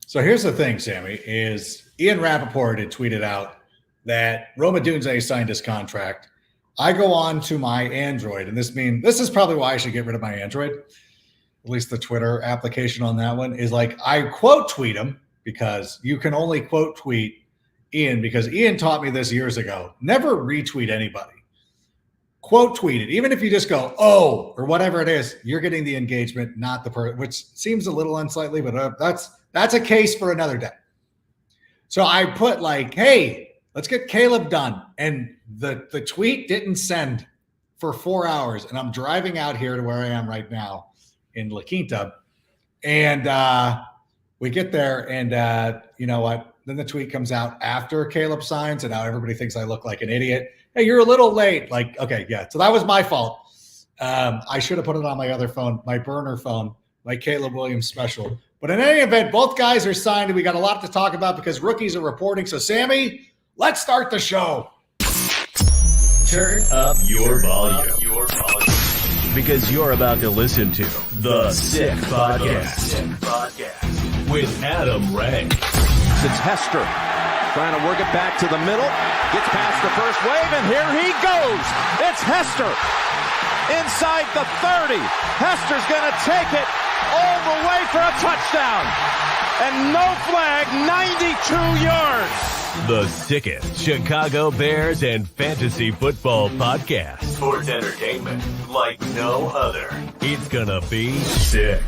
So here's the thing, Sammy, is Ian Rappaport had tweeted out that Odunze signed his contract. I go on to my Android, and this is probably why I should get rid of my Android. At least the Twitter application on that one is like, I quote tweet him because you can only quote tweet Ian because Ian taught me this years ago. Never retweet anybody. Quote tweet it. Even if you just go, oh, or whatever it is, you're getting the engagement, not the person, which seems a little unsightly, but that's a case for another day. So I put like, hey, let's get Caleb done. And the tweet didn't send for 4 hours. And I'm driving out here to where I am right now in La Quinta. And we get there and you know what? Then the tweet comes out after Caleb signs and now everybody thinks I look like an idiot. Hey, you're a little late. Like, okay, yeah. So that was my fault. I should have put it on my other phone, my burner phone, my Caleb Williams special. But in any event, both guys are signed and we got a lot to talk about because rookies are reporting. So Sammy, let's start the show. Turn up your volume. Because you're about to listen to The Sick Podcast with Adam Rank. It's Hester trying to work it back to the middle. Gets past the first wave, and here he goes. It's Hester inside the 30. Hester's going to take it all the way for a touchdown. And no flag, 92 yards. The sickest Chicago Bears and fantasy football podcast. Sports entertainment like no other. It's gonna be sick.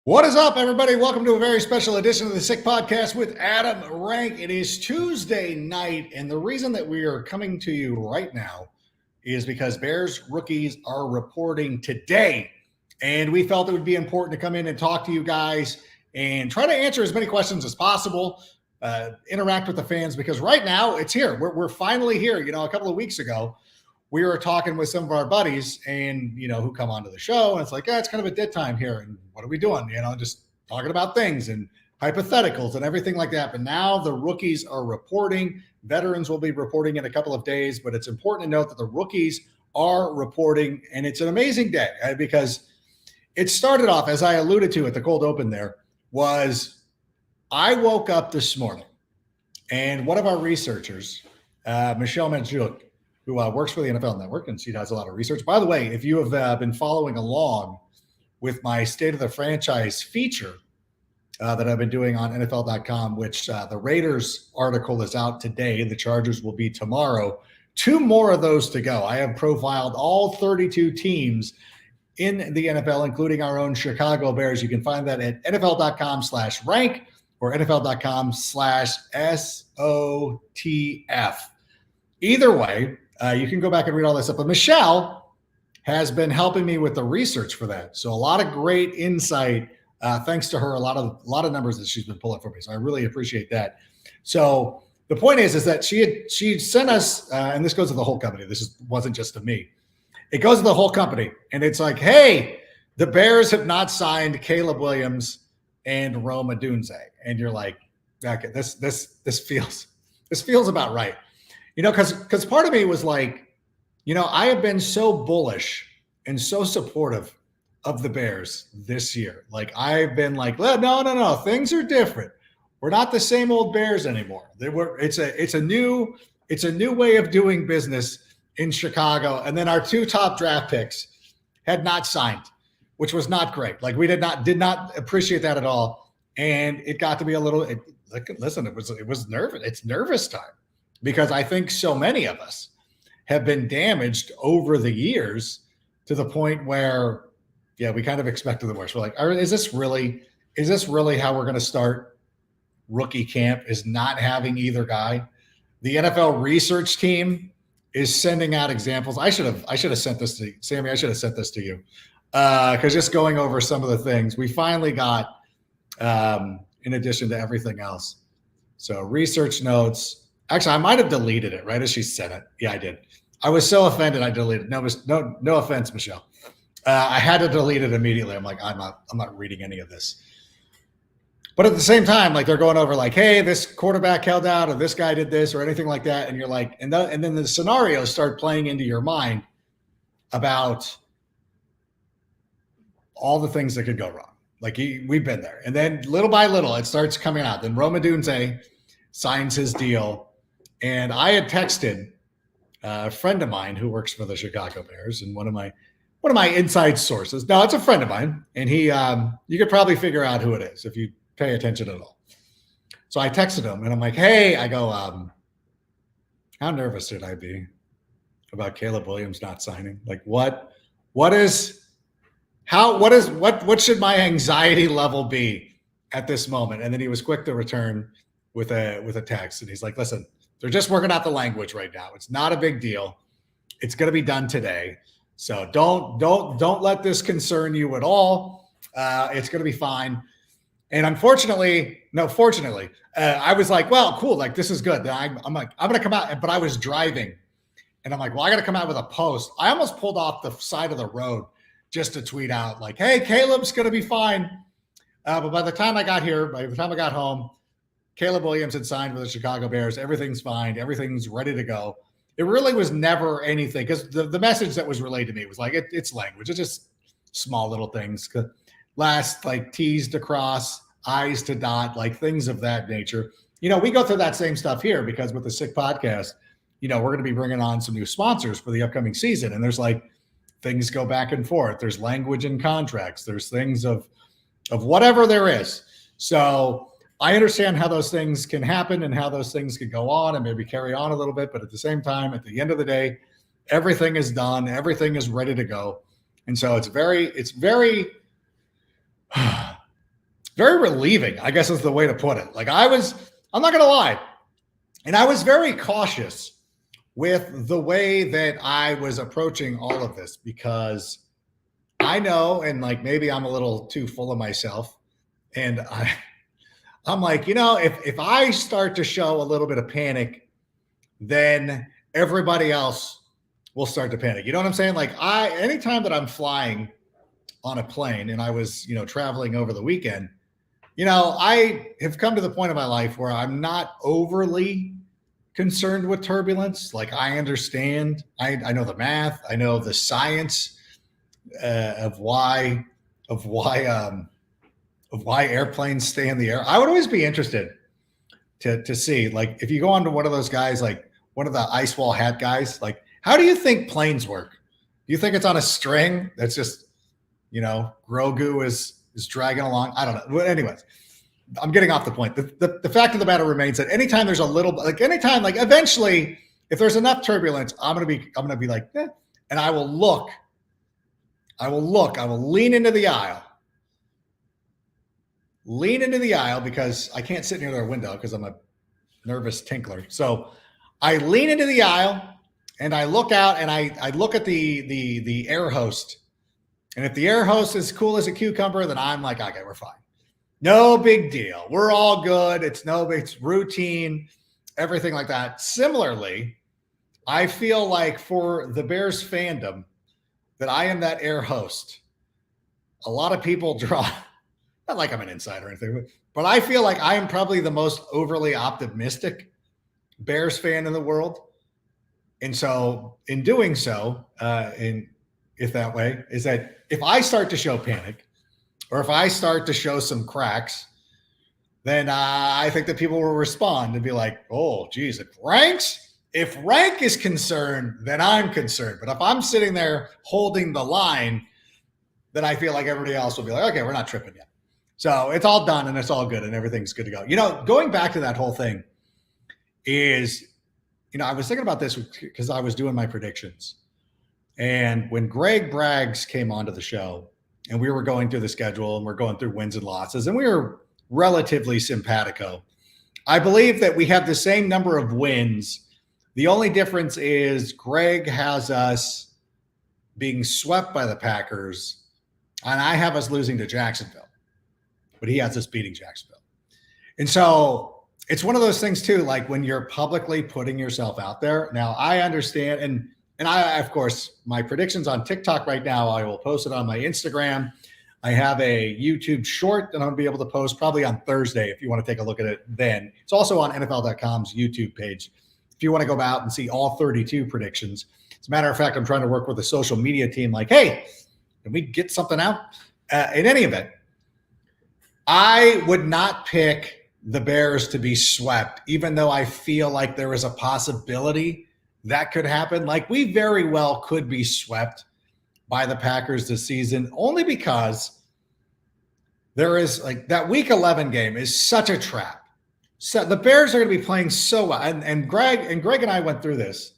What is up, everybody? Welcome to a very special edition of the Sick Podcast with Adam Rank. It is Tuesday night, and the reason that we are coming to you right now is because Bears rookies are reporting today, and we felt it would be important to come in and talk to you guys and try to answer as many questions as possible. Interact with the fans because right now it's here. We're finally here. You know, a couple of weeks ago, we were talking with some of our buddies and, you know, who come onto the show. And it's like, yeah, it's kind of a dead time here. And what are we doing? You know, just talking about things and hypotheticals and everything like that. But now the rookies are reporting. Veterans will be reporting in a couple of days. But it's important to note that the rookies are reporting. And it's an amazing day because it started off, as I alluded to at the cold open there, was I woke up this morning and one of our researchers, Michelin-starred, who works for the NFL Network, and she does a lot of research. By the way, if you have been following along with my State of the Franchise feature that I've been doing on NFL.com, which the Raiders article is out today, the Chargers will be tomorrow. 2 more of those to go. I have profiled all 32 teams in the NFL, including our own Chicago Bears. You can find that at NFL.com/rank. or NFL.com/SOTF. Either way, you can go back and read all this stuff. But Michelle has been helping me with the research for that. So a lot of great insight, thanks to her, a lot of numbers that she's been pulling for me. So I really appreciate that. So the point is that she sent us, and this goes to the whole company. Wasn't just to me. It goes to the whole company. And it's like, hey, the Bears have not signed Caleb Williams and Odunze. And you're like, okay, this feels about right. You know, because part of me was like, you know, I have been so bullish and so supportive of the Bears this year. Like I've been like, no, things are different. We're not the same old Bears anymore. It's a new way of doing business in Chicago. And then our 2 top draft picks had not signed, which was not great. Like we did not appreciate that at all. And it got to be a little, listen, it was nervous. It's nervous time because I think so many of us have been damaged over the years to the point where, yeah, we kind of expected the worst. We're like, is this really how we're going to start rookie camp, is not having either guy? The NFL research team is sending out examples. I should have sent this to you, Sammy. I should have sent this to you. Because just going over some of the things we finally got, in addition to everything else. So research notes. Actually, I might have deleted it right as she said it. Yeah, I did. I was so offended I deleted it. No offense, Michelle. I had to delete it immediately. I'm like, I'm not reading any of this. But at the same time, like they're going over like, hey, this quarterback held out, or this guy did this, or anything like that, and you're like, and then the scenarios start playing into your mind about all the things that could go wrong. Like we've been there. And then little by little, it starts coming out. Then Odunze signs his deal. And I had texted a friend of mine who works for the Chicago Bears and one of my inside sources. Now, it's a friend of mine, and he you could probably figure out who it is if you pay attention at all. So I texted him, and I'm like, hey, I go, how nervous should I be about Caleb Williams not signing? Like, what should my anxiety level be at this moment? And then he was quick to return with a text, and he's like, listen, they're just working out the language right now. It's not a big deal. It's going to be done today. So don't let this concern you at all. It's going to be fine. And fortunately, I was like, well, cool. Like, this is good. I'm going to come out, but I was driving and I'm like, well, I got to come out with a post. I almost pulled off the side of the road just to tweet out like, hey, Caleb's going to be fine. But by the time I got home, Caleb Williams had signed with the Chicago Bears. Everything's fine. Everything's ready to go. It really was never anything, because the message that was relayed to me was like, it's language. It's just small little things. Last, like T's to cross, I's to dot, like things of that nature. We go through that same stuff here because with the Sick Podcast, we're going to be bringing on some new sponsors for the upcoming season. And there's like things go back and forth. There's language in contracts. There's things of whatever there is. So I understand how those things can happen and how those things can go on and maybe carry on a little bit. But at the same time, at the end of the day, everything is done. Everything is ready to go. And so it's very, very relieving, I guess is the way to put it. Like I'm not going to lie. And I was very cautious with the way that I was approaching all of this, because I know, and like maybe I'm a little too full of myself, and I'm like, if I start to show a little bit of panic, then everybody else will start to panic. You know what I'm saying? Like anytime that I'm flying on a plane, and I was, traveling over the weekend, I have come to the point in my life where I'm not overly concerned with turbulence. Like I understand, I know the math, I know the science of why airplanes stay in the air. I would always be interested to see, like, if you go on to one of those guys, like one of the ice wall hat guys, like, how do you think planes work? Do you think it's on a string that's just, Grogu is dragging along? I don't know. But anyways, I'm getting off the point. The fact of the matter remains that anytime there's a little, like anytime, like eventually, if there's enough turbulence, I'm gonna be like, and I will lean into the aisle. Because I can't sit near their window because I'm a nervous tinkler. So I lean into the aisle and I look out and I look at the air host. And if the air host is cool as a cucumber, then I'm like, okay, we're fine. No big deal. We're all good. It's routine, everything like that. Similarly, I feel like for the Bears fandom that I am that air host. A lot of people draw, not like I'm an insider or anything, but I feel like I am probably the most overly optimistic Bears fan in the world. And so in doing so, if that way, is that if I start to show panic or if I start to show some cracks, then I think that people will respond and be like, oh, geez, if rank is concerned, then I'm concerned. But if I'm sitting there holding the line, then I feel like everybody else will be like, okay, we're not tripping yet. So it's all done and it's all good and everything's good to go. Going back to that whole thing is, I was thinking about this because I was doing my predictions. And when Greg Braggs came onto the show and we were going through the schedule and we're going through wins and losses and we were relatively simpatico, I believe that we have the same number of wins. The only difference is Greg has us being swept by the Packers and I have us losing to Jacksonville, but he has us beating Jacksonville. And so it's one of those things too, like when you're publicly putting yourself out there. Now I understand, and I, of course, my predictions on TikTok right now, I will post it on my Instagram. I have a YouTube short that I'm going to be able to post probably on Thursday if you want to take a look at it then. It's also on NFL.com's YouTube page if you want to go out and see all 32 predictions. As a matter of fact, I'm trying to work with the social media team like, hey, can we get something out? In any event, I would not pick the Bears to be swept, even though I feel like there is a possibility that could happen. Like, we very well could be swept by the Packers this season, only because there is like that week 11 game is such a trap. So the Bears are going to be playing so well. And Greg and I went through this.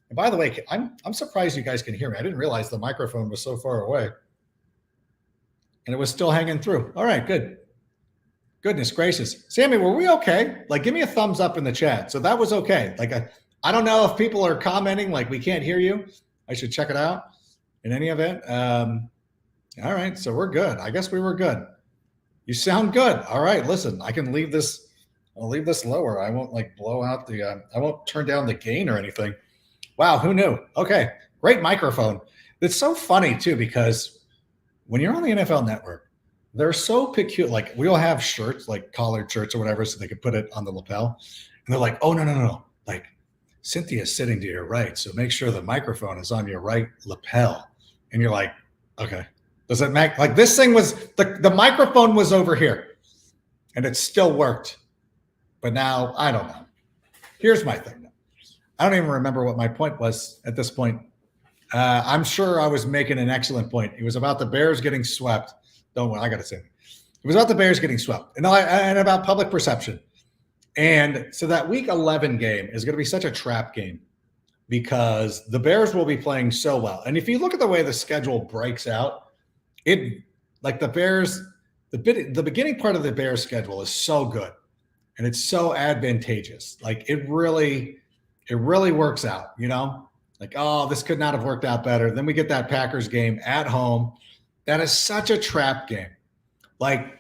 And by the way, I'm surprised you guys can hear me. I didn't realize the microphone was so far away. And it was still hanging through. All right, good. Goodness gracious. Sammy, were we okay? Like, give me a thumbs up in the chat. So that was okay. Like, I don't know if people are commenting like we can't hear you. I should check it out in any event. All right, so we're good. I guess we were good. You sound good. All right, listen, I can leave this. I'll leave this lower. I won't like blow out the, I won't turn down the gain or anything. Wow, who knew? Okay, great microphone. It's so funny too, because when you're on the NFL Network, they're so peculiar. Like, we all have shirts, like collared shirts or whatever, so they could put it on the lapel. And they're like, oh, no. Like, Cynthia's sitting to your right, so make sure the microphone is on your right lapel. And you're like, okay. Does it make, like, this thing was, the microphone was over here, and it still worked. But now, I don't know. Here's my thing. I don't even remember what my point was at this point. I'm sure I was making an excellent point. It was about the Bears getting swept. Don't worry, I got to say it. It was about the Bears getting swept and about public perception. And so that week 11 game is going to be such a trap game because the Bears will be playing so well. And if you look at the way the schedule breaks out, it like the Bears, the beginning part of the Bears schedule is so good and it's so advantageous. Like, it really works out, you know? Like, oh, this could not have worked out better. Then we get that Packers game at home. That is such a trap game. Like,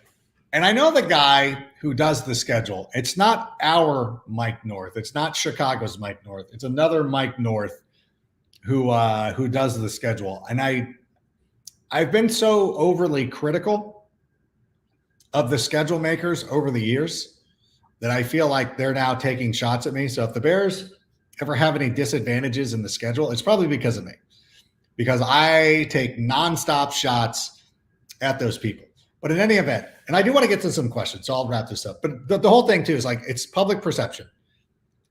and I know the guy who does the schedule. It's not our Mike North. It's not Chicago's Mike North. It's another Mike North who does the schedule. And I've been so overly critical of the schedule makers over the years that I feel like they're now taking shots at me. So if the Bears ever have any disadvantages in the schedule, it's probably because of me. Because I take nonstop shots at those people. But in any event, and I do want to get to some questions, so I'll wrap this up. But the whole thing too is like, it's public perception.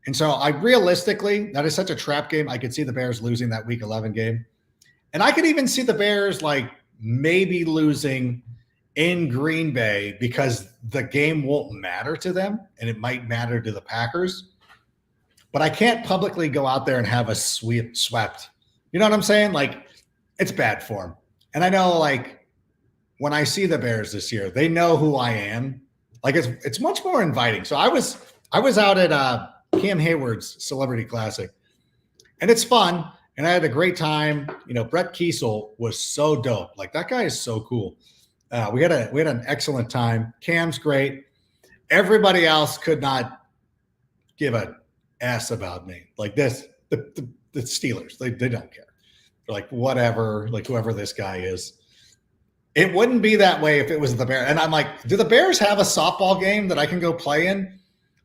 And so I realistically, that is such a trap game. I could see the Bears losing that week 11 game. And I could even see the Bears like maybe losing in Green Bay because the game won't matter to them and it might matter to the Packers. But I can't publicly go out there and have a swept. You know what I'm saying? Like, it's bad form. And I know, like, when I see the Bears this year, they know who I am. Like, it's much more inviting. So I was out at Cam Hayward's Celebrity Classic, and it's fun. And I had a great time. You know, Brett Kiesel was so dope. Like, that guy is so cool. We had an excellent time. Cam's great. Everybody else could not give a ass about me. Like this, the Steelers, they don't care. They're like, whatever, like whoever this guy is. It wouldn't be that way if it was the Bears. And I'm like, do the Bears have a softball game that I can go play in?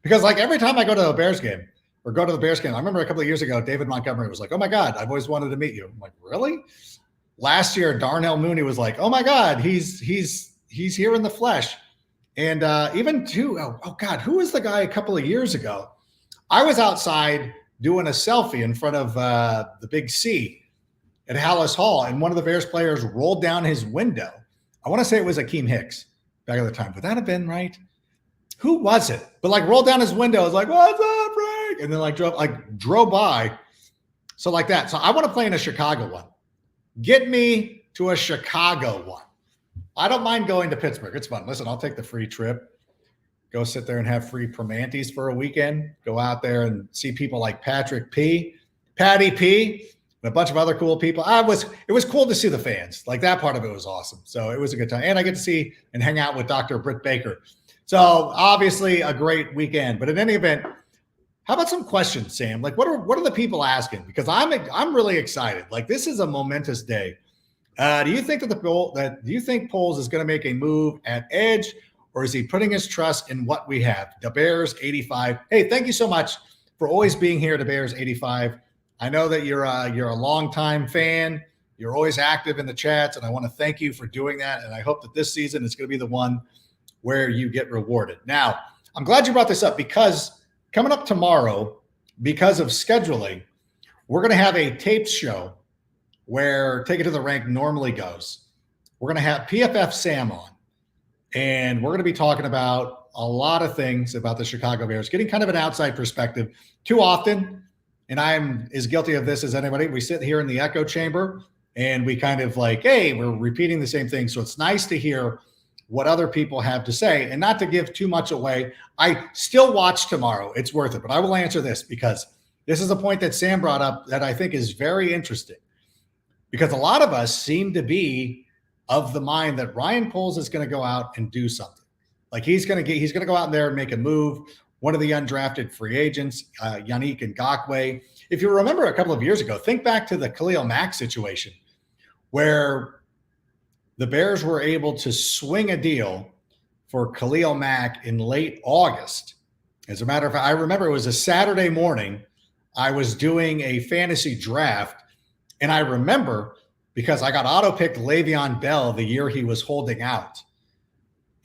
Because like every time I go to a Bears game or go to the Bears game, I remember a couple of years ago, David Montgomery was like, oh my God, I've always wanted to meet you. I'm like, really? Last year, Darnell Mooney was like, oh my God, he's here in the flesh. And even too, oh God, who was the guy a couple of years ago? I was outside doing a selfie in front of the Big C at Hallis Hall, and one of the Bears players rolled down his window. I want to say it was Akeem Hicks back at the time. Would that have been right? Who was it? But like rolled down his window. I was like, what's up, Frank? And then drove by. So like that. So I want to play in a Chicago one. Get me to a Chicago one. I don't mind going to Pittsburgh. It's fun. Listen, I'll take the free trip. Go sit there and have free Primantis for a weekend. Go out there and see people like Patrick P, Patty P, and a bunch of other cool people. It was cool to see the fans. Like, that part of it was awesome. So it was a good time. And I get to see and hang out with Dr. Britt Baker. So obviously a great weekend. But in any event, how about some questions, Sam? Like, what are the people asking? Because I'm really excited. Like, this is a momentous day. Do you think do you think Poles is going to make a move at edge? Or is he putting his trust in what we have? The Bears 85. Hey, thank you so much for always being here to Bears 85. I know that you're a longtime fan. You're always active in the chats, and I want to thank you for doing that. And I hope that this season is going to be the one where you get rewarded. Now, I'm glad you brought this up because coming up tomorrow, because of scheduling, we're going to have a taped show where Take It to the Rank normally goes. We're going to have PFF Sam on, and we're going to be talking about a lot of things about the Chicago Bears, getting kind of an outside perspective. Too often, and I'm as guilty of this as anybody, we sit here in the echo chamber and we kind of like, hey, we're repeating the same thing. So it's nice to hear what other people have to say and not to give too much away. I still watch tomorrow. It's worth it. But I will answer this because this is a point that Sam brought up that I think is very interesting, because a lot of us seem to be of the mind that Ryan Poles is going to go out and do something. Like he's going to go out there and make a move. One of the undrafted free agents, Yannick Ngakoue. If you remember a couple of years ago, think back to the Khalil Mack situation where the Bears were able to swing a deal for Khalil Mack in late August. As a matter of fact, I remember it was a Saturday morning. I was doing a fantasy draft, and I remember because I got auto-picked Le'Veon Bell the year he was holding out.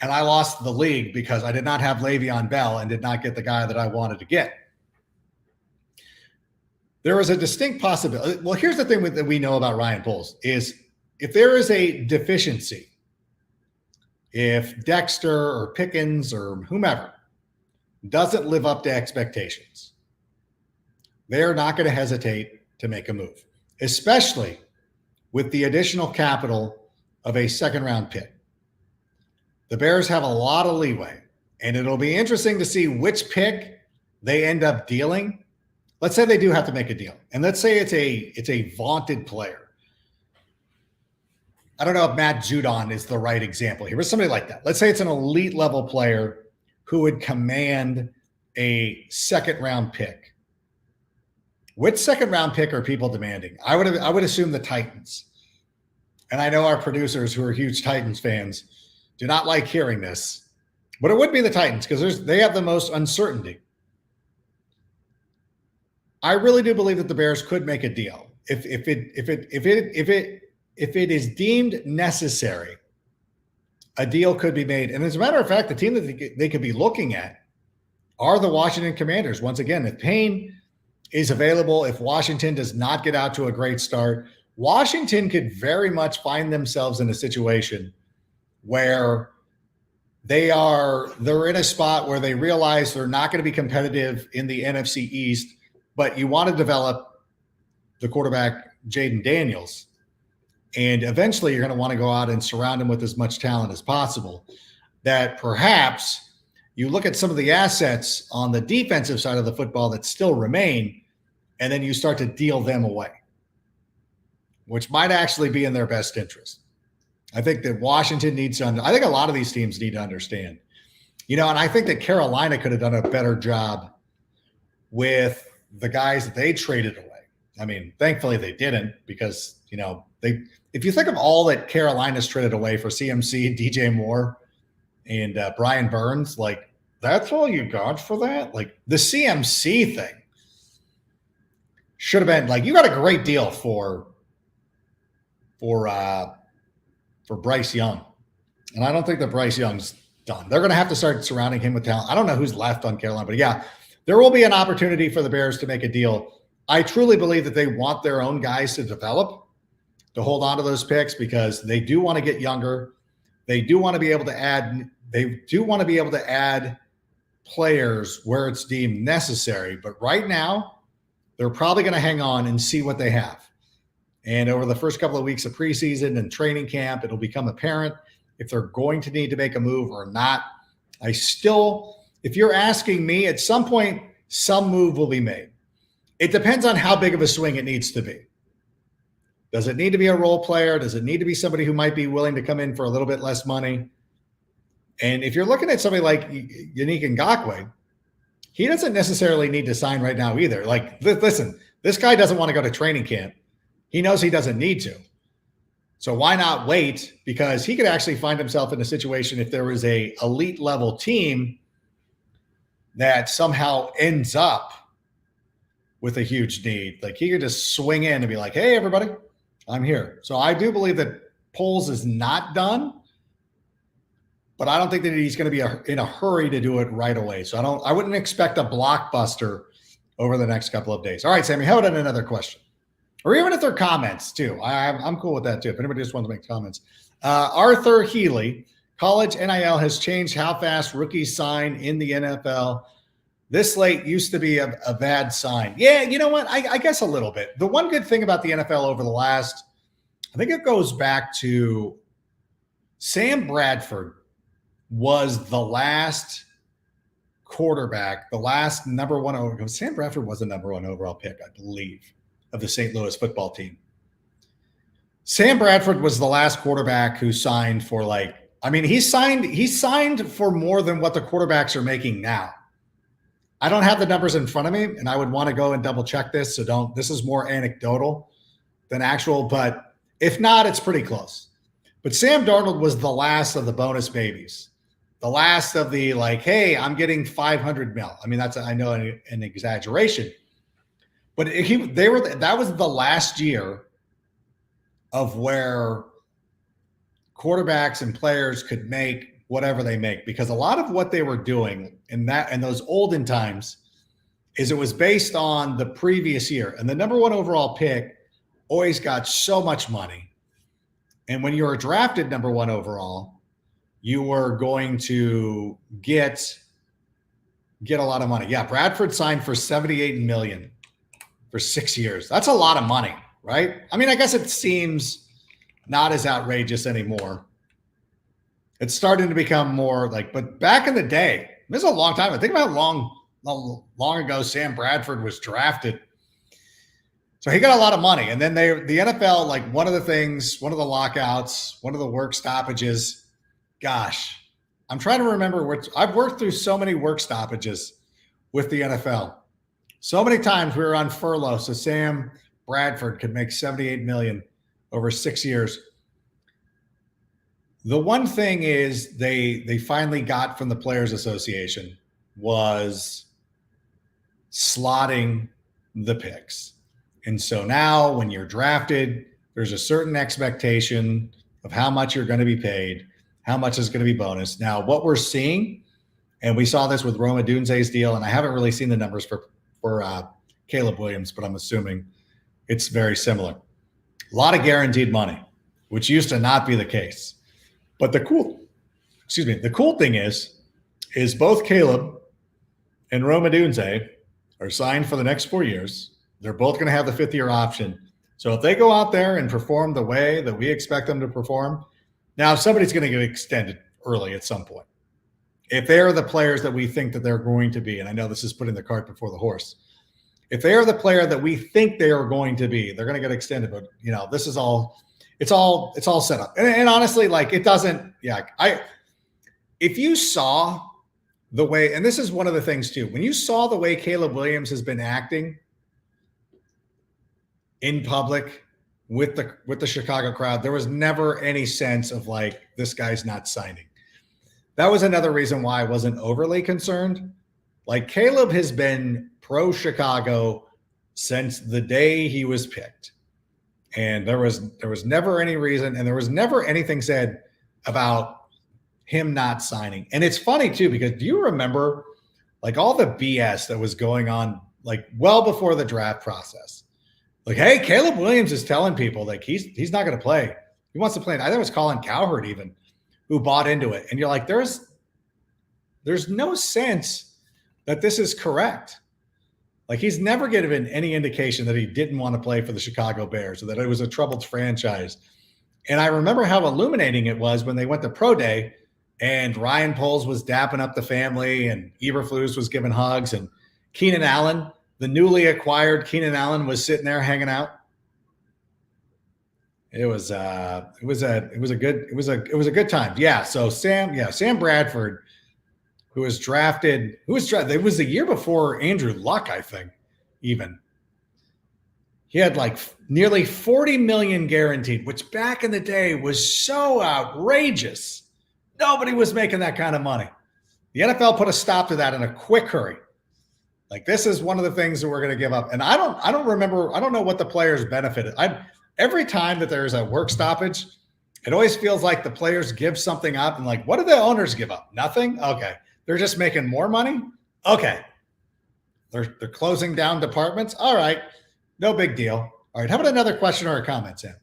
And I lost the league because I did not have Le'Veon Bell and did not get the guy that I wanted to get. There is a distinct possibility. Well, here's the thing that we know about Ryan Poles is if there is a deficiency, if Dexter or Pickens or whomever doesn't live up to expectations, they're not going to hesitate to make a move, especially with the additional capital of a second-round pick. The Bears have a lot of leeway, and it'll be interesting to see which pick they end up dealing. Let's say they do have to make a deal, and let's say it's a vaunted player. I don't know if Matt Judon is the right example here, but somebody like that. Let's say it's an elite level player who would command a second-round pick. Which second-round pick are people demanding? I would assume the Titans. And I know our producers who are huge Titans fans do not like hearing this, but it would be the Titans because they have the most uncertainty. I really do believe that the Bears could make a deal if it is deemed necessary. A deal could be made, and as a matter of fact, the team that they could be looking at are the Washington Commanders. Once again, if Payne is available, if Washington does not get out to a great start, Washington could very much find themselves in a situation where they're in a spot where they realize they're not going to be competitive in the NFC East, but you want to develop the quarterback, Jaden Daniels. And eventually you're going to want to go out and surround him with as much talent as possible. That perhaps you look at some of the assets on the defensive side of the football that still remain, and then you start to deal them away, which might actually be in their best interest. I think that Washington needs to I think a lot of these teams need to understand. And I think that Carolina could have done a better job with the guys that they traded away. I mean, thankfully they didn't because, if you think of all that Carolina's traded away for CMC, DJ Moore, and Brian Burns, like that's all you got for that? Like the CMC thing should have been like, you got a great deal for Bryce Young. And I don't think that Bryce Young's done. They're going to have to start surrounding him with talent. I don't know who's left on Carolina, but yeah, there will be an opportunity for the Bears to make a deal. I truly believe that they want their own guys to develop, to hold on to those picks because they do want to get younger. They do want to be able to add players where it's deemed necessary. But right now, they're probably going to hang on and see what they have. And over the first couple of weeks of preseason and training camp, it'll become apparent if they're going to need to make a move or not. If you're asking me, at some point, some move will be made. It depends on how big of a swing it needs to be. Does it need to be a role player? Does it need to be somebody who might be willing to come in for a little bit less money? And if you're looking at somebody like Yannick Ngakoue, he doesn't necessarily need to sign right now either. Like, listen, this guy doesn't want to go to training camp. He knows he doesn't need to. So why not wait? Because he could actually find himself in a situation if there was a elite level team that somehow ends up with a huge need. Like he could just swing in and be like, hey, everybody, I'm here. So I do believe that Poles is not done, but I don't think that he's going to be in a hurry to do it right away. So I wouldn't expect a blockbuster over the next couple of days. All right, Sammy, how about another question? Or even if they're comments too. I'm cool with that too. If anybody just wants to make comments. Arthur Healy, college NIL has changed how fast rookies sign in the NFL. This late used to be a bad sign. Yeah, you know what? I guess a little bit. The one good thing about the NFL over the last, I think it goes back to Sam Bradford was the last quarterback, the last number one overall. Sam Bradford was the number one overall pick, I believe, of the St. Louis football team. Sam Bradford was the last quarterback who signed for he signed for more than what the quarterbacks are making now. I don't have the numbers in front of me, and I would want to go and double check this. So this is more anecdotal than actual, but if not, it's pretty close. But Sam Darnold was the last of the bonus babies, the last of the hey, I'm getting 500 mil. I mean, that's, I know, an exaggeration, but that was the last year of where quarterbacks and players could make whatever they make, because a lot of what they were doing in those olden times is it was based on the previous year, and the number one overall pick always got so much money. And when you were drafted number one overall, you were going to get a lot of money. Yeah, Bradford signed for $78 million for 6 years. That's a lot of money, right? I mean, I guess it seems not as outrageous anymore. It's starting to become more but back in the day, this is a long time. I think about how long ago Sam Bradford was drafted. So he got a lot of money. And then the NFL, one of the lockouts, one of the work stoppages, gosh, I'm trying to remember I've worked through so many work stoppages with the NFL. So many times we were on furlough. So Sam Bradford could make $78 million over 6 years. The one thing is they finally got from the Players Association was slotting the picks. And so now when you're drafted, there's a certain expectation of how much you're going to be paid, how much is going to be bonus. Now, what we're seeing, and we saw this with Rome Odunze's deal, and I haven't really seen the numbers for Caleb Williams, but I'm assuming it's very similar. A lot of guaranteed money, which used to not be the case. But the cool thing is both Caleb and Rome Odunze are signed for the next 4 years. They're both going to have the 5th-year option. So if they go out there and perform the way that we expect them to perform, now somebody's going to get extended early at some point. If they're the players that we think that they're going to be, and I know this is putting the cart before the horse. If they are the player that we think they are going to be, they're going to get extended. But this is all. It's all set up. And honestly, it doesn't, if you saw the way, and this is one of the things too, when you saw the way Caleb Williams has been acting in public with the Chicago crowd, there was never any sense of this guy's not signing. That was another reason why I wasn't overly concerned. Caleb has been pro Chicago since the day he was picked. And there was never any reason, and there was never anything said about him not signing. And it's funny too, because do you remember all the BS that was going on well before the draft process? Hey, Caleb Williams is telling people he's not going to play. He wants to play. I think it was Colin Cowherd even who bought into it. And you're there's no sense that this is correct. He's never given any indication that he didn't want to play for the Chicago Bears or that it was a troubled franchise. And I remember how illuminating it was when they went to Pro Day and Ryan Poles was dapping up the family and Eberflus was giving hugs and Keenan Allen, the newly acquired Keenan Allen, was sitting there hanging out. It was a good time. Yeah. So Sam Bradford, who was drafted. It was the year before Andrew Luck, I think, even. He had nearly 40 million guaranteed, which back in the day was so outrageous. Nobody was making that kind of money. The NFL put a stop to that in a quick hurry. This is one of the things that we're going to give up. And I don't remember, I don't know what the players benefited. Every time that there's a work stoppage, It always feels like the players give something up and like, what do the owners give up? Nothing? Okay. They're just making more money? Okay. They're closing down departments? All right. No big deal. All right. How about another question or a comment, Sam?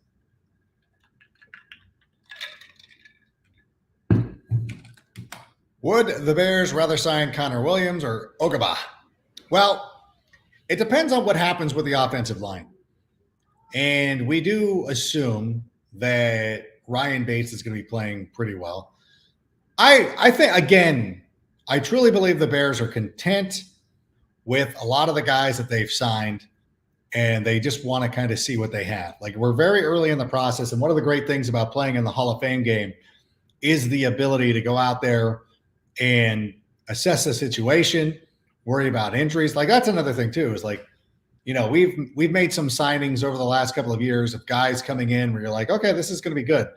Would the Bears rather sign Connor Williams or Ogaba? Well, it depends on what happens with the offensive line. And we do assume that Ryan Bates is going to be playing pretty well. I think, again, I truly believe the Bears are content with a lot of the guys that they've signed, and they just want to kind of see what they have. Like, we're very early in the process, and one of the great things about playing in the Hall of Fame game is the ability to go out there and assess the situation, worry about injuries. Like, that's another thing too, is like, you know, we've made some signings over the last couple of years of guys coming in where you're like, okay, this is going to be good.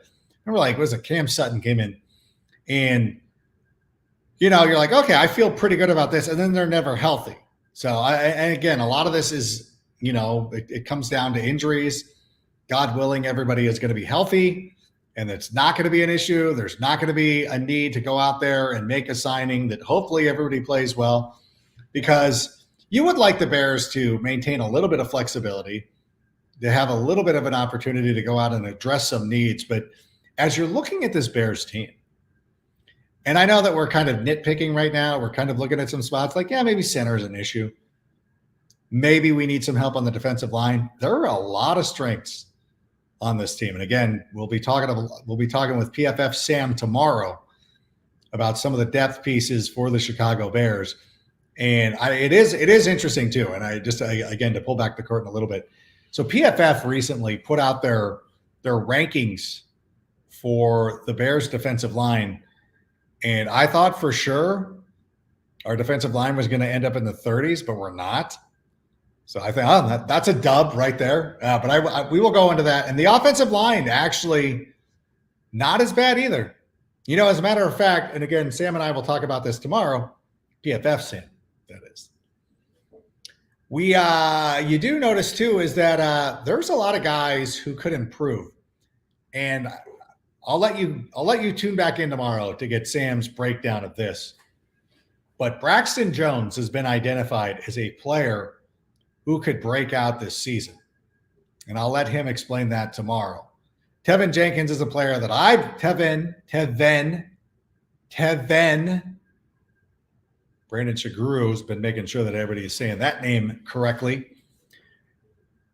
And we're like, was it Cam Sutton came in and, you know, you're like, okay, I feel pretty good about this. And then they're never healthy. So and again, a lot of this is, you know, it comes down to injuries. God willing, everybody is going to be healthy and it's not going to be an issue. There's not going to be a need to go out there and make a signing that hopefully everybody plays well, because you would like the Bears to maintain a little bit of flexibility, to have a little bit of an opportunity to go out and address some needs. But as you're looking at this Bears team, and I know that we're kind of nitpicking right now, we're kind of looking at some spots like, yeah, maybe center is an issue. Maybe we need some help on the defensive line. There are a lot of strengths on this team. And again, we'll be talking with PFF Sam tomorrow about some of the depth pieces for the Chicago Bears. And it is interesting too. And again, to pull back the curtain a little bit. So PFF recently put out their rankings for the Bears defensive line. And I thought for sure our defensive line was going to end up in the 30s, but we're not. So I think that's a dub right there. But we will go into that. And the offensive line actually not as bad either. You know, as a matter of fact, and again, Sam and I will talk about this tomorrow, PFF Sam, that is. You do notice too is that there's a lot of guys who could improve. And I'll let you tune back in tomorrow to get Sam's breakdown of this. But Braxton Jones has been identified as a player who could break out this season. And I'll let him explain that tomorrow. Tevin Jenkins is a player that Tevin. Brandon Shaguru has been making sure that everybody is saying that name correctly.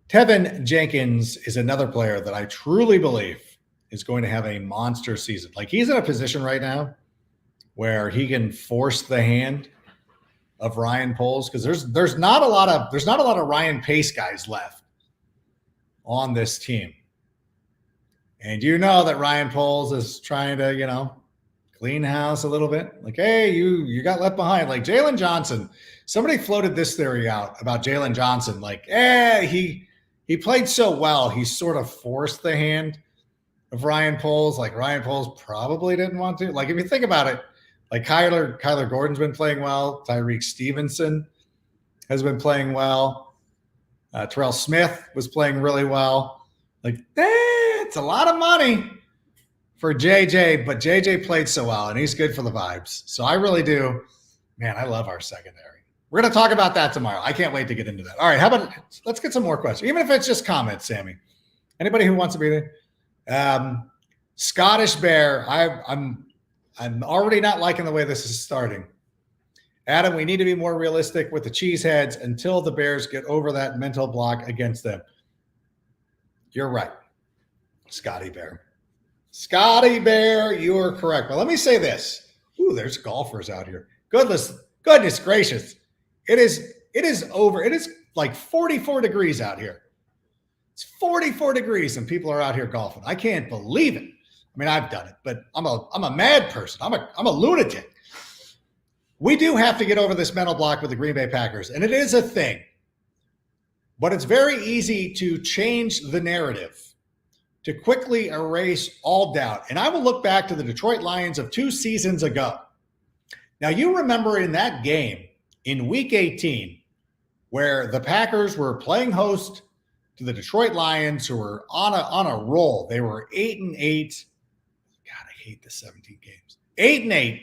Tevin Jenkins is another player that I truly believe is going to have a monster season. Like, he's in a position right now where he can force the hand of Ryan Poles, because there's not a lot of Ryan Pace guys left on this team. And you know that Ryan Poles is trying to, you know, clean house a little bit. Like, hey, you got left behind. Like Jalen Johnson. Somebody floated this theory out about Jalen Johnson. Like, he played so well, he sort of forced the hand of Ryan Poles. Like, Ryan Poles probably didn't want to. Like, if you think about it, like Kyler Gordon's been playing well. Tyreek Stevenson has been playing well. Terrell Smith was playing really well. Like, it's a lot of money for JJ, but JJ played so well, and he's good for the vibes. So I really do. Man, I love our secondary. We're going to talk about that tomorrow. I can't wait to get into that. All right, how about let's get some more questions, even if it's just comments, Sammy. Anybody who wants to be there? Scottish Bear, I'm already not liking the way this is starting. Adam, we need to be more realistic with the cheeseheads until the Bears get over that mental block against them. You're right, Scotty Bear. Scotty Bear, you are correct. But let me say this. Ooh, there's golfers out here. Goodness gracious. It is over. It is like 44 degrees out here. It's 44 degrees and people are out here golfing. I can't believe it. I mean, I've done it, but I'm a mad person. I'm a lunatic. We do have to get over this mental block with the Green Bay Packers, and it is a thing. But it's very easy to change the narrative, to quickly erase all doubt. And I will look back to the Detroit Lions of 2 seasons ago. Now, you remember in that game in Week 18, where the Packers were playing host to the Detroit Lions, who were on a roll. They were 8-8. hate the 17 games. 8-8.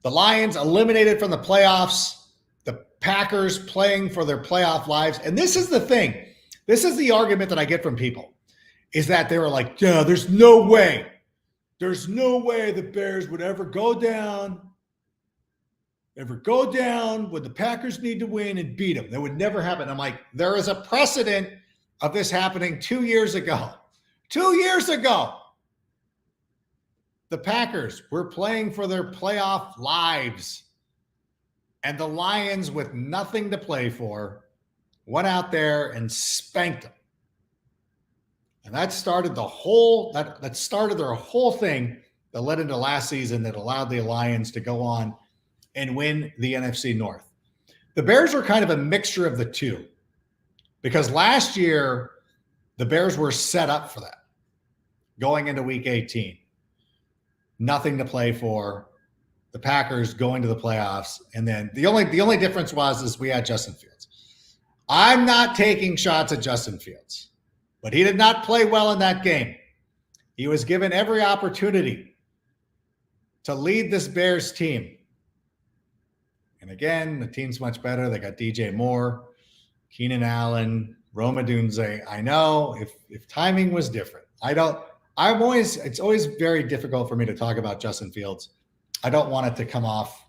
The Lions eliminated from the playoffs. The Packers playing for their playoff lives. And this is the thing. This is the argument that I get from people, is that they were like, yeah, there's no way. There's no way the Bears would ever go down when the Packers need to win and beat them. That would never happen. I'm like, there is a precedent of this happening 2 years ago. 2 years ago, the Packers were playing for their playoff lives. And the Lions, with nothing to play for, went out there and spanked them. And that started the whole, that started their whole thing that led into last season that allowed the Lions to go on and win the NFC North. The Bears were kind of a mixture of the two, because last year the Bears were set up for that going into week 18. Nothing to play for. The Packers going to the playoffs. And then the only difference was we had Justin Fields. I'm not taking shots at Justin Fields, but he did not play well in that game. He was given every opportunity to lead this Bears team. And again, the team's much better. They got DJ Moore, Keenan Allen, Rome Odunze. I know if timing was different. It's always very difficult for me to talk about Justin Fields. I don't want it to come off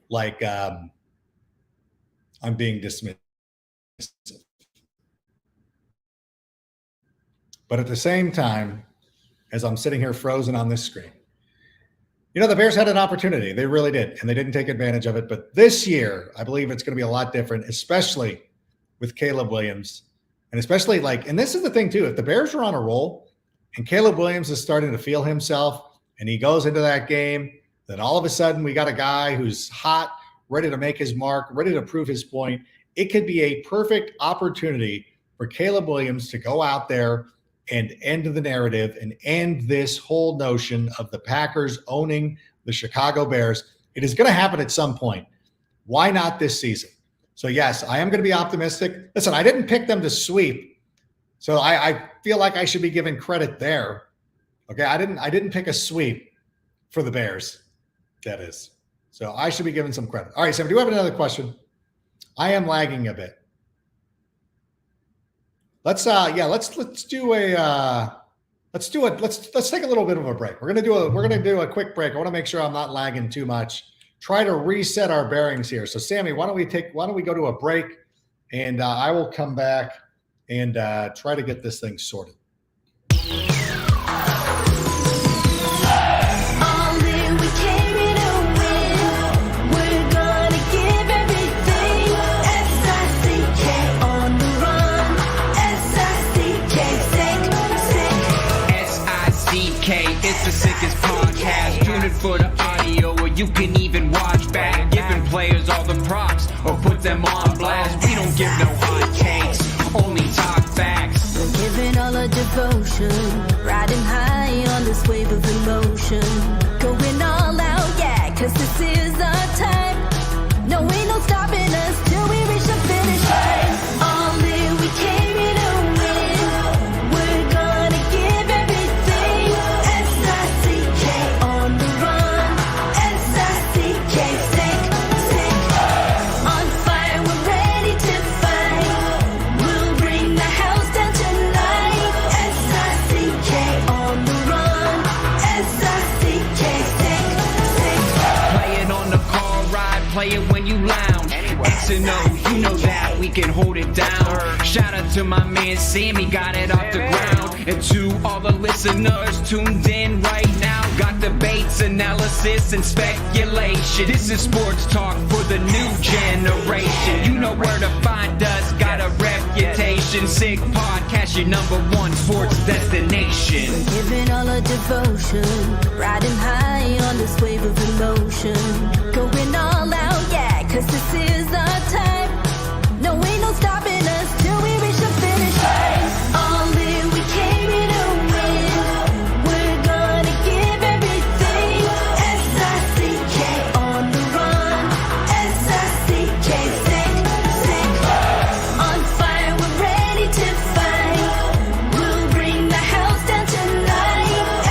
like I'm being dismissive. But at the same time, as I'm sitting here frozen on this screen, the Bears had an opportunity. They really did, and they didn't take advantage of it. But this year, I believe it's going to be a lot different, especially with Caleb Williams. And especially and this is the thing too, if the Bears are on a roll and Caleb Williams is starting to feel himself and he goes into that game, then all of a sudden we got a guy who's hot, ready to make his mark, ready to prove his point. It could be a perfect opportunity for Caleb Williams to go out there and end the narrative and end this whole notion of the Packers owning the Chicago Bears. It is going to happen at some point. Why not this season? So yes, I am going to be optimistic. Listen, I didn't pick them to sweep, so I feel like I should be given credit there. Okay, I didn't pick a sweep for the Bears. That is, so I should be given some credit. All right, Sam, do you have another question? I am lagging a bit. Let's take a little bit of a break. We're gonna do a quick break. I want to make sure I'm not lagging too much. Try to reset our bearings here. So Sammy, why don't we go to a break, and I will come back and try to get this thing sorted. It's the sickest podcast. Tune in for the audio, or you can even watch back. Giving players all the props, or put them on blast. We don't give no hot takes, only talk facts. We're giving all our devotion, riding high on this wave of emotion. Going all out, yeah, 'cause this is our time. No, ain't no stopping us till we reach the finish line. All in, we came here to win. We're gonna give everything. S-I-C-K on the run. S-I-C-K, sick. On fire, we're ready to fight. We'll bring the house down tonight. S-I-C-K on the run. S-I-C-K, sick. Play it on the car ride, play it when you lounge. X and O, you know that we can hold it down. Shout out to my man Sammy, got it off the ground. And to all the listeners tuned in right now, got debates, analysis, and speculation. This is sports talk for the new generation. You know where to find us, got a reputation. Sick podcast, your #1 sports destination. We're giving all our devotion, riding high on this wave of emotion. Going all out, yeah, 'cause this is our time. No, ain't no stopping us till we reach the finish line. All in, we came here to win. We're gonna give everything. S-I-C-K on the run. S-I-C-K, sick. On fire, we're ready to fight. We'll bring the house down tonight.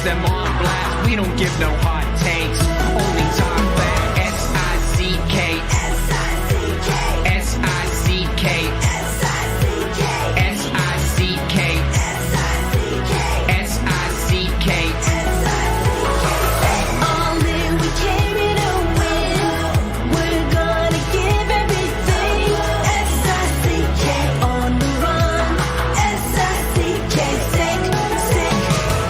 them on blast. We don't give no hot takes, only talk back. S-I-C-K, S-I-C-K, S-I-C-K, S-I-C-K, S-I-C-K, S-I-C-K, S-I-C-K. All in, we came here to win. We're gonna give everything. S-I-C-K on the run. S-I-C-K, sick.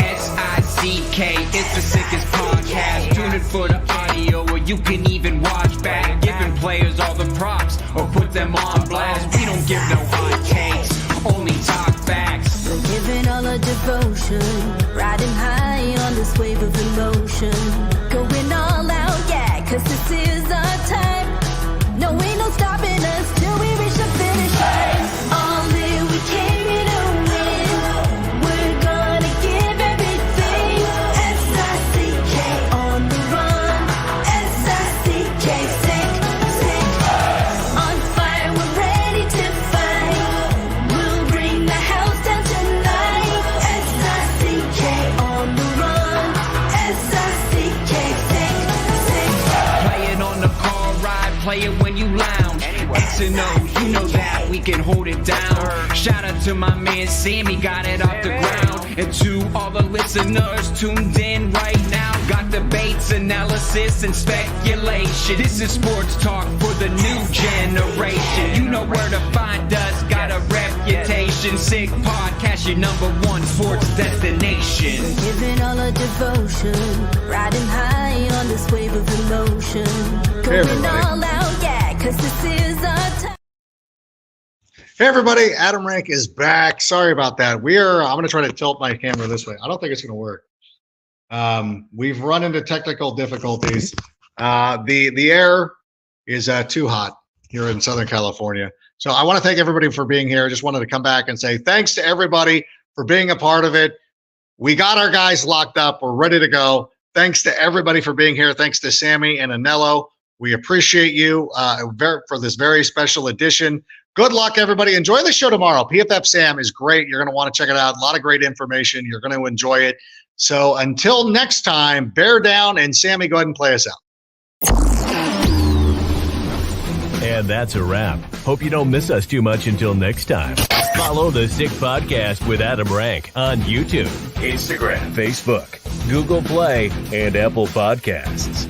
S-I-C-K, it's the sickest podcast. Tune in for the audio, or you can even watch back. Giving players all the props, or put them on blast. We don't give no hot takes, only talk facts. We're giving all our devotion, riding high on this wave of emotion. Going all out, yeah, 'cause this is our time. No, ain't no stopping us till we reach the finish line. All in, we came here to win. We're gonna give everything. S-I-C-K on the run. S-I-C-K, sick. On fire, we're ready to fight. We'll bring the house down tonight. S-I-C-K on the run. S-I-C-K, sick. Play it on the car ride, play it when you lounge. X and O, you know that we can hold it down. Shout out to my man Sammy, got it off the ground. And to all the listeners tuned in right now, got debates, analysis, and speculation. This is sports talk for the new generation. You know where to find us, got a reputation. Sick podcast, your #1 sports destination. Giving all our devotion, riding high on this wave of emotion. Going everybody. all out, yeah, 'cause this is our time. Hey everybody, Adam Rank is back. Sorry about that. I'm going to try to tilt my camera this way. I don't think it's going to work. We've run into technical difficulties. The air is too hot here in Southern California. So I want to thank everybody for being here. I just wanted to come back and say thanks to everybody for being a part of it. We got our guys locked up. We're ready to go. Thanks to everybody for being here. Thanks to Sammy and Anello. We appreciate you for this very special edition. Good luck, everybody. Enjoy the show tomorrow. PFF Sam is great. You're going to want to check it out. A lot of great information. You're going to enjoy it. So until next time, bear down, and Sammy, go ahead and play us out. And that's a wrap. Hope you don't miss us too much until next time. Follow the Sick Podcast with Adam Rank on YouTube, Instagram, Facebook, Google Play, and Apple Podcasts.